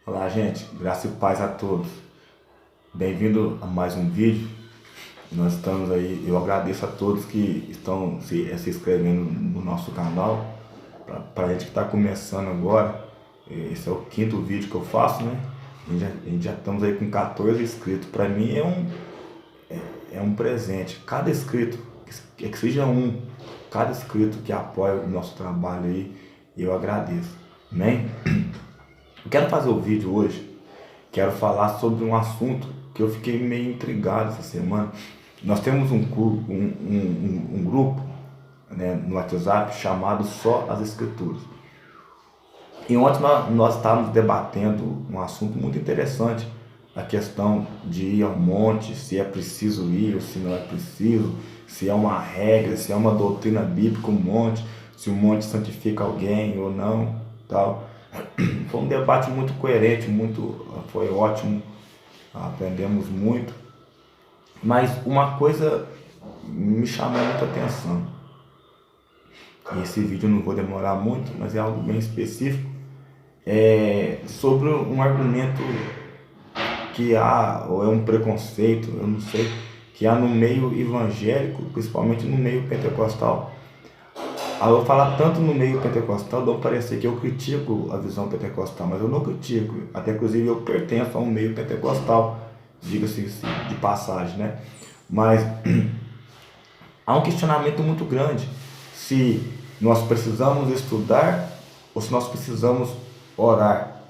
Olá, gente, graça e paz a todos. Bem-vindo a mais um vídeo. Nós estamos aí, eu agradeço a todos que estão se inscrevendo no nosso canal. Para a gente que está começando agora, esse é o quinto vídeo que eu faço, né? A gente já estamos aí com 14 inscritos. Para mim é um presente. Cada inscrito, que seja um, cada inscrito que apoia o nosso trabalho aí, eu agradeço. Amém? Eu quero fazer o vídeo hoje, quero falar sobre um assunto que eu fiquei meio intrigado essa semana. Nós temos um grupo, né, no WhatsApp chamado Só as Escrituras. E ontem nós estávamos debatendo um assunto muito interessante, a questão de ir ao monte, se é preciso ir ou se não é preciso, se é uma regra, se é uma doutrina bíblica o monte, se o monte santifica alguém ou não, tal. Foi um debate muito coerente, foi ótimo, aprendemos muito, mas uma coisa me chamou muita atenção. E esse vídeo eu não vou demorar muito, mas é algo bem específico, sobre um argumento que há, ou é um preconceito, eu não sei, que há no meio evangélico, principalmente no meio pentecostal. Ao eu falar tanto no meio pentecostal, dá parecer que eu critico a visão pentecostal, mas eu não critico. Até inclusive eu pertenço a um meio pentecostal, diga-se de passagem, né? Mas há um questionamento muito grande se nós precisamos estudar ou se nós precisamos orar,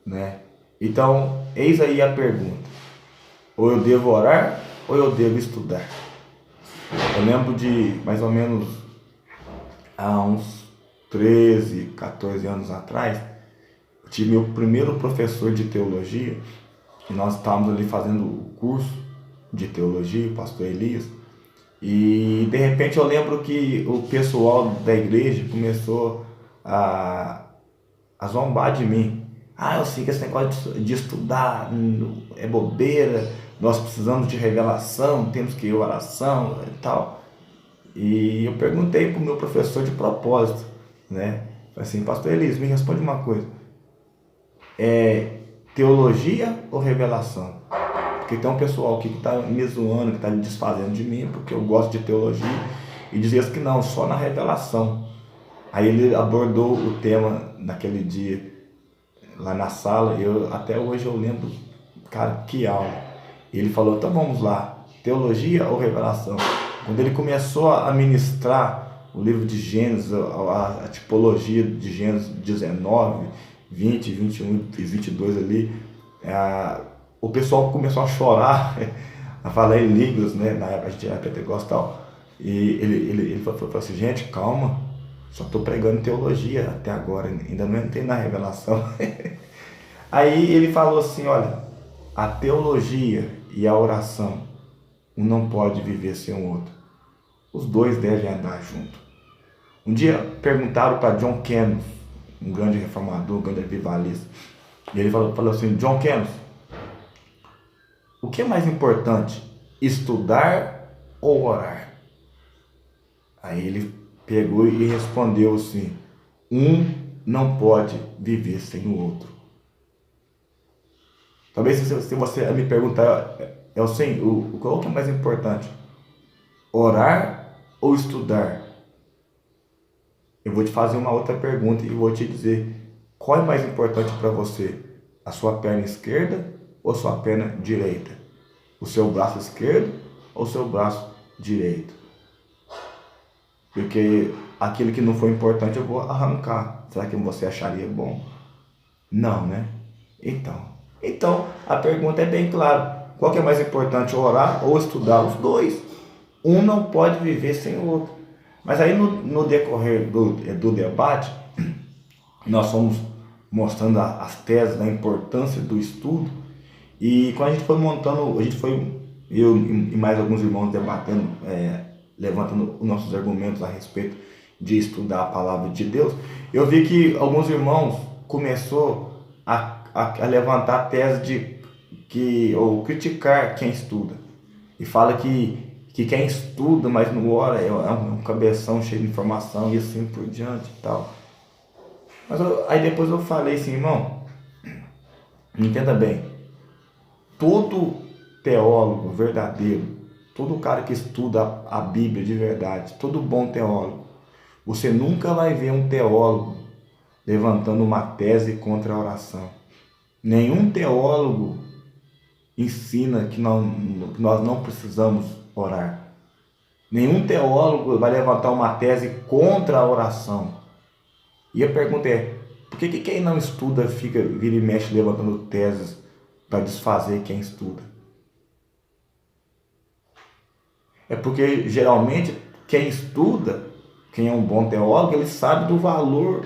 né? Então, eis aí a pergunta: ou eu devo orar ou eu devo estudar? Eu lembro de mais ou menos há uns 13, 14 anos atrás, eu tive meu primeiro professor de teologia, e nós estávamos ali fazendo o curso de teologia, o pastor Elias, e de repente eu lembro que o pessoal da igreja começou a zombar de mim. Eu sei que esse negócio de estudar é bobeira, nós precisamos de revelação, temos que ir à oração e tal. E eu perguntei para o meu professor de propósito, né? Falei assim: pastor Elias, me responde uma coisa, é teologia ou revelação? Porque tem um pessoal aqui que está me zoando, que está me desfazendo de mim, porque eu gosto de teologia, e dizia que não, só na revelação. Aí ele abordou o tema naquele dia, lá na sala, e até hoje eu lembro, cara, que aula. E ele falou: então vamos lá, teologia ou revelação? Quando ele começou a ministrar o livro de Gênesis, a tipologia de Gênesis 19, 20, 21 e 22 ali, o pessoal começou a chorar, a falar em línguas, né? Na época a gente era pentecostal. E ele falou assim: gente, calma, só estou pregando teologia até agora, ainda não entrei na revelação. Aí ele falou assim: olha, a teologia e a oração, um não pode viver sem o outro. Os dois devem andar juntos. Um dia perguntaram para John Kenneth, um grande reformador, um grande avivalista, e ele falou assim: John Kenneth, o que é mais importante, estudar ou orar? Aí ele pegou e respondeu assim: um não pode viver sem o outro. Talvez se você me perguntar, assim, qual que é mais importante, orar ou estudar? Eu vou te fazer uma outra pergunta e vou te dizer: qual é mais importante para você? A sua perna esquerda ou a sua perna direita? O seu braço esquerdo ou o seu braço direito? Porque aquilo que não for importante eu vou arrancar. Será que você acharia bom? Não, né? Então a pergunta é bem clara: qual que é mais importante, orar ou estudar? Os dois. Um não pode viver sem o outro. Mas aí no decorrer do debate, nós fomos mostrando as teses da importância do estudo. E quando a gente foi montando, eu e mais alguns irmãos debatendo, levantando os nossos argumentos a respeito de estudar a palavra de Deus, eu vi que alguns irmãos começou a levantar a tese ou criticar quem estuda. E fala que quem estuda, mas não ora, é um cabeção cheio de informação e assim por diante e tal. Mas aí depois eu falei assim: irmão, Entenda bem, todo teólogo verdadeiro, todo cara que estuda a Bíblia de verdade, todo bom teólogo, você nunca vai ver um teólogo levantando uma tese contra a oração. Nenhum teólogo ensina que nós não precisamos orar. Nenhum teólogo vai levantar uma tese contra a oração. E a pergunta é, por que quem não estuda vira e mexe levantando teses para desfazer quem estuda? É porque geralmente quem estuda, quem é um bom teólogo, ele sabe do valor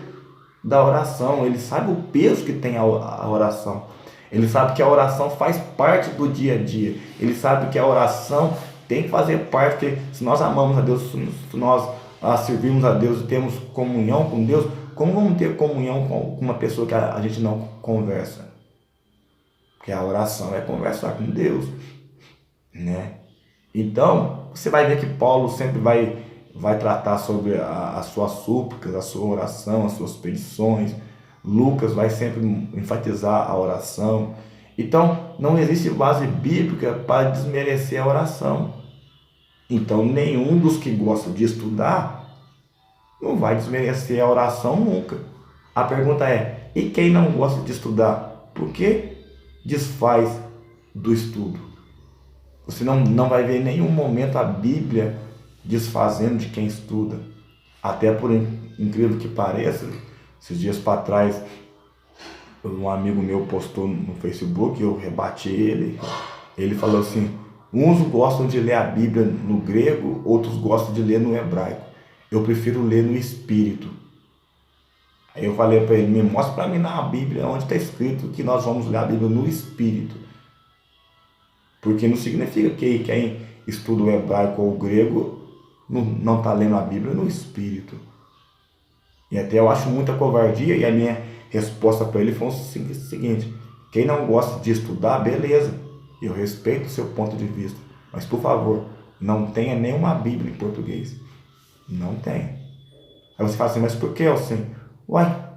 da oração, ele sabe o peso que tem a oração. Ele sabe que a oração faz parte do dia a dia. Ele sabe que a oração tem que fazer parte, porque se nós amamos a Deus, se nós servimos a Deus e temos comunhão com Deus, como vamos ter comunhão com uma pessoa que a gente não conversa? Porque a oração é conversar com Deus, né? Então, você vai ver que Paulo sempre vai tratar sobre as suas súplicas, a sua oração, as suas petições. Lucas vai sempre enfatizar a oração. Então, não existe base bíblica para desmerecer a oração. Então, nenhum dos que gostam de estudar não vai desmerecer a oração nunca. A pergunta é, e quem não gosta de estudar? Por que desfaz do estudo? Você não vai ver em nenhum momento a Bíblia desfazendo de quem estuda. Até por incrível que pareça, esses dias para trás, um amigo meu postou no Facebook, eu rebati ele. Ele falou assim, uns gostam de ler a Bíblia no grego, outros gostam de ler no hebraico. Eu prefiro ler no Espírito. Aí eu falei para ele, me mostra para mim na Bíblia onde está escrito que nós vamos ler a Bíblia no Espírito. Porque não significa que quem estuda o hebraico ou o grego não está lendo a Bíblia no Espírito. E até eu acho muita covardia, e a minha resposta para ele foi o seguinte, quem não gosta de estudar, beleza, eu respeito o seu ponto de vista, mas por favor, não tenha nenhuma Bíblia em português. Não tem. Aí você fala assim, mas por que, assim? Uai,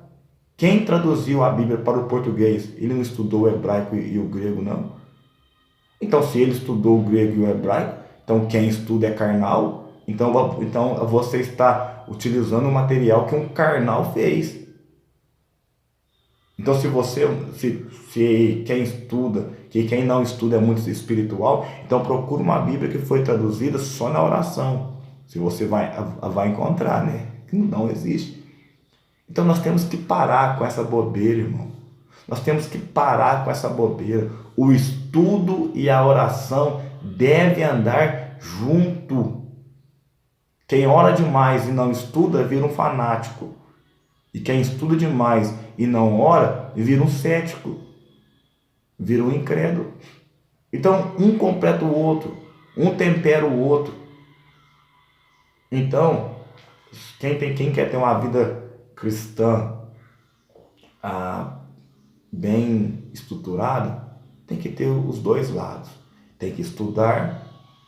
quem traduziu a Bíblia para o português? Ele não estudou o hebraico e o grego, não? Então, se ele estudou o grego e o hebraico, então quem estuda é carnal, então você está utilizando o material que um carnal fez. Então, se quem estuda, que quem não estuda é muito espiritual, então procura uma Bíblia que foi traduzida só na oração. Se você vai encontrar, né? Que não existe. Então, nós temos que parar com essa bobeira, irmão. Nós temos que parar com essa bobeira. O estudo e a oração devem andar junto. Quem ora demais e não estuda vira um fanático. E quem estuda demais e não ora vira um cético. Vira um incrédulo. Então, um completa o outro. Um tempera o outro. Então, quem quer ter uma vida cristã bem estruturada, tem que ter os dois lados. Tem que estudar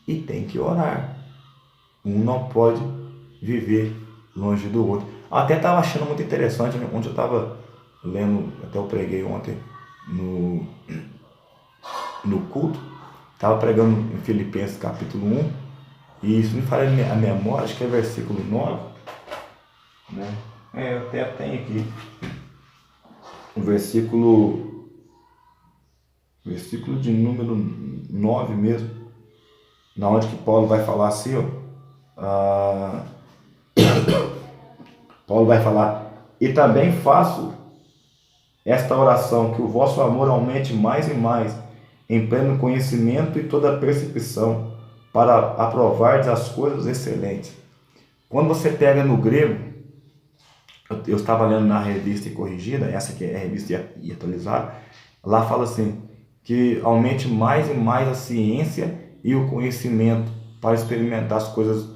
e tem que orar. Um não pode viver longe do outro. Eu até estava achando muito interessante, onde eu estava lendo, até eu preguei ontem no culto, estava pregando em Filipenses capítulo 1, e isso me fala a memória, acho que é versículo 9, né? Eu até tenho aqui o versículo de número 9 mesmo, na onde que Paulo vai falar assim, Paulo vai falar, e também faço esta oração, que o vosso amor aumente mais e mais, em pleno conhecimento e toda percepção, para aprovardes as coisas excelentes. Quando você pega no grego, eu estava lendo na revista corrigida, essa que é a revista e atualizada, lá fala assim, que aumente mais e mais a ciência e o conhecimento para experimentar as coisas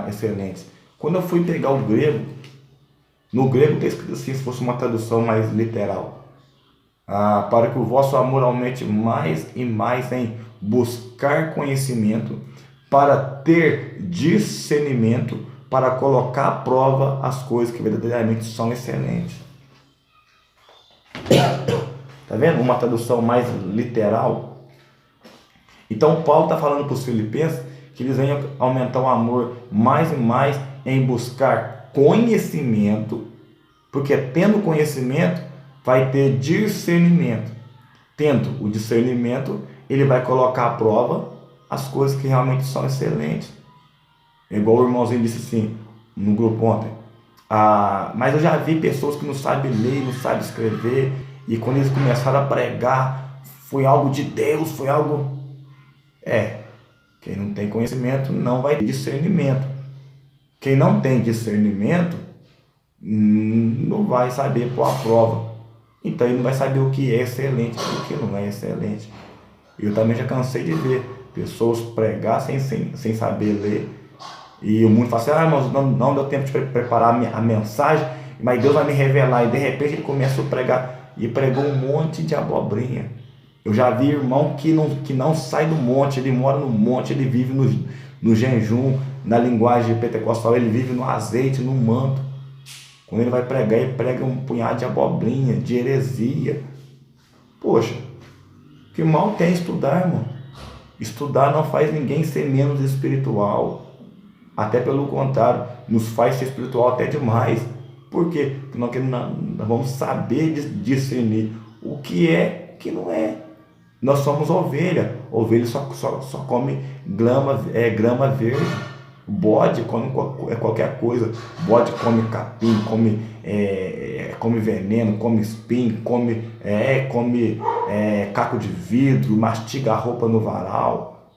excelentes. Quando eu fui pegar o grego, no grego está escrito assim, se fosse uma tradução mais literal, para que o vosso amor aumente mais e mais em buscar conhecimento, para ter discernimento, para colocar à prova as coisas que verdadeiramente são excelentes. Está Tá vendo? Uma tradução mais literal. Então Paulo está falando para os filipenses que eles venham aumentar o amor mais e mais em buscar conhecimento, porque tendo conhecimento vai ter discernimento. Tendo o discernimento, ele vai colocar à prova as coisas que realmente são excelentes. Igual o irmãozinho disse assim no grupo ontem. Mas eu já vi pessoas que não sabem ler, não sabem escrever, e quando eles começaram a pregar, foi algo de Deus, foi algo... Quem não tem conhecimento não vai ter discernimento. Quem não tem discernimento não vai saber pôr a prova. Então ele não vai saber o que é excelente e o que não é excelente. Eu também já cansei de ver pessoas pregar sem saber ler. E o mundo fala assim, mas não deu tempo de preparar a mensagem, mas Deus vai me revelar. E de repente ele começa a pregar. E pregou um monte de abobrinha. Eu já vi irmão que não sai do monte, ele mora no monte, ele vive no jejum, na linguagem pentecostal, ele vive no azeite, no manto. Quando ele vai pregar, ele prega um punhado de abobrinha, de heresia. Poxa, que mal tem estudar, irmão? Estudar não faz ninguém ser menos espiritual. Até pelo contrário, nos faz ser espiritual até demais. Por quê? Porque nós vamos saber discernir o que é e o que não é. Nós somos ovelha. Ovelha só come grama verde. Bode come qualquer coisa. Bode come capim, come veneno, come espinho, come caco de vidro, mastiga a roupa no varal.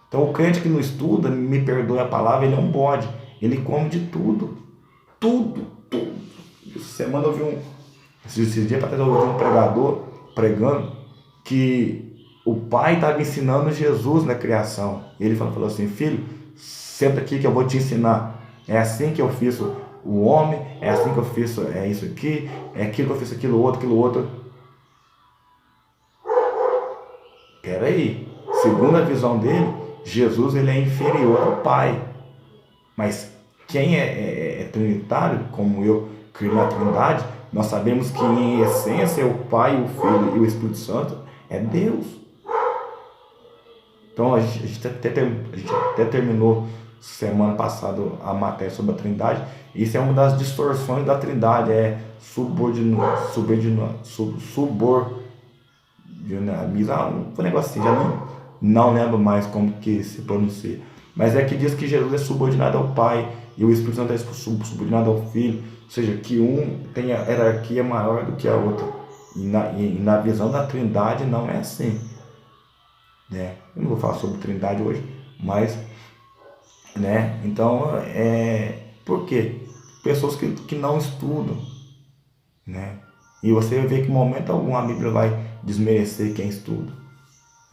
Então o crente que não estuda, me perdoe a palavra, ele é um bode. Ele come de tudo. Tudo. Essa semana eu vi esses dias para trás eu ouvi um pregador pregando que o pai estava ensinando Jesus na criação. Ele falou assim, filho, senta aqui que eu vou te ensinar. É assim que eu fiz o homem, é assim que eu fiz isso aqui, é aquilo que eu fiz, aquilo outro. Peraí, segundo a visão dele, Jesus ele é inferior ao pai. Mas quem é trinitário, como eu creio na Trindade, nós sabemos que em essência o Pai, o Filho e o Espírito Santo é Deus. Então a gente até terminou semana passada a matéria sobre a Trindade. Isso é uma das distorções da Trindade, um negócio assim, já não lembro mais como que se pronuncia. Mas é que diz que Jesus é subordinado ao Pai e o Espírito Santo é subordinado ao Filho. Ou seja, que um tem a hierarquia maior do que a outra. E na visão da Trindade não é assim. Né? Eu não vou falar sobre Trindade hoje, mas... Né? Então, por quê? Pessoas que não estudam. Né? E você vê que em momento algum a Bíblia vai desmerecer quem estuda.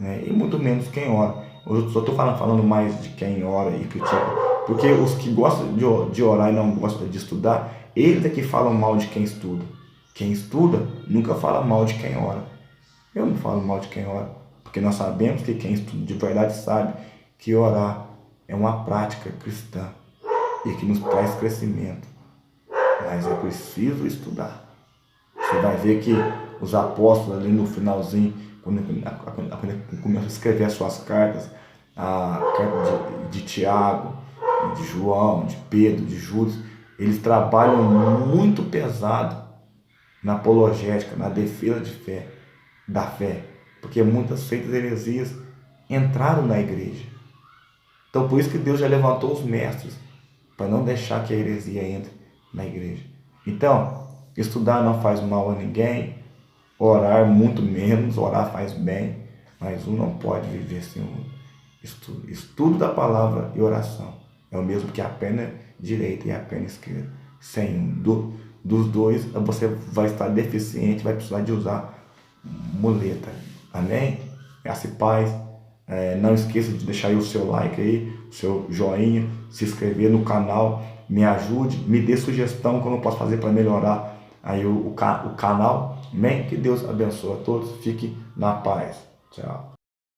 Né? E muito menos quem ora. Eu só estou falando mais de quem ora e critica. Porque os que gostam de orar e não gostam de estudar, eles é que falam mal de quem estuda. Quem estuda nunca fala mal de quem ora. Eu não falo mal de quem ora. Porque nós sabemos que quem estuda de verdade sabe que orar é uma prática cristã e que nos traz crescimento. Mas é preciso estudar. Você vai ver que os apóstolos ali no finalzinho, quando começam a escrever as suas cartas, a carta de Tiago, de João, de Pedro, de Judas, eles trabalham muito pesado na apologética, na defesa da fé, porque muitas seitas heresias entraram na igreja. Então por isso que Deus já levantou os mestres, para não deixar que a heresia entre na igreja. Então, estudar não faz mal a ninguém, orar muito menos, orar faz bem, mas um não pode viver sem um estudo. Estudo da palavra e oração é o mesmo que a perna direita e a perna esquerda. Sem um dos dois, você vai estar deficiente, vai precisar de usar muleta. Amém? Graça e paz. Não esqueça de deixar aí o seu like aí, o seu joinha, se inscrever no canal, me ajude, me dê sugestão que eu não posso fazer para melhorar aí o canal. Amém? Que Deus abençoe a todos, fique na paz. Tchau.